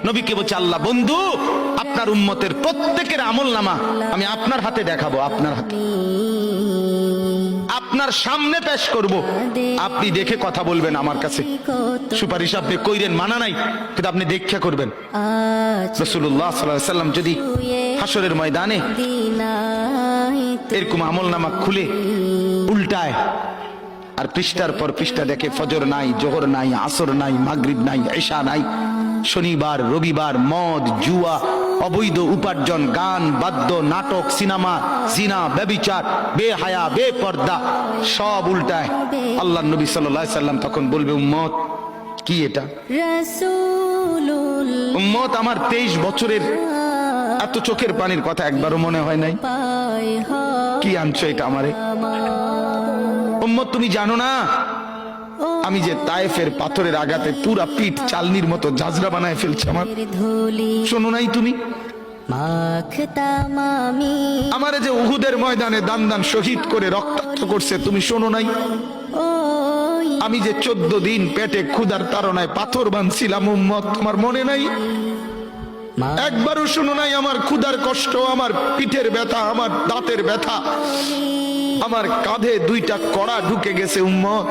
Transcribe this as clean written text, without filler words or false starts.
নবীকে বলছে আল্লাহ বন্ধু আপনার উম্মতের প্রত্যেকের আমলনামা আমি আপনার হাতে দেখাবো, আপনার হাতে আপনার সামনে পেশ করব, আপনি দেখে কথা বলবেন আমার কাছে। সুপারিশ আপনি কইরেন মানা নাই, কিন্তু আপনি দেখা করবেন। রাসূলুল্লাহ সাল্লাল্লাহু আলাইহি ওয়াসাল্লাম যদি হাসরের ময়দানে এরকম আমলনামা খুলে উল্টায় আর পৃষ্ঠার পর পৃষ্ঠা দেখে ফজর নাই, জোহর নাই, আসর নাই, মাগরিব নাই, ঈশা নাই, শনিবার রবিবার, মদ জুয়া, অবৈধ উপার্জন, গান বাদ্য, নাটক, সিনেমা, জিনা, ব্যভিচার, বেহায়া, বেপর্দা সব উল্টায়, আল্লাহর নবী সাল্লাল্লাহু আলাইহি সাল্লাম তখন বলবে উম্মত কি এটা? উম্মত আমার 23 বছরের এত চোখের পানির কথা একবারও মনে হয় নাই, কি আনছো এটা আমারে? উম্মত তুমি জানো না আমি যে তায়েফের পাথরের আঘাতে পুরা পিঠ চালনির মতো জাজরা বানায় ফেলছে আমার? শোনো নাই তুমি? আমারে যে উহুদের ময়দানে দান দান শহীদ করে রক্তাক্ত করছে, তুমি শোনো নাই? আমি যে 14 দিন পেটে ক্ষুধার তাড়নায় পাথর বানছিলাম, উম্মত তোমার মনে নাই? একবারও শোনো নাই আমার ক্ষুধার কষ্ট, আমার পিঠের ব্যথা, আমার দাঁতের ব্যথা, আমার কাঁধে 2টা কড়া ঢুকে গেছে উম্মত?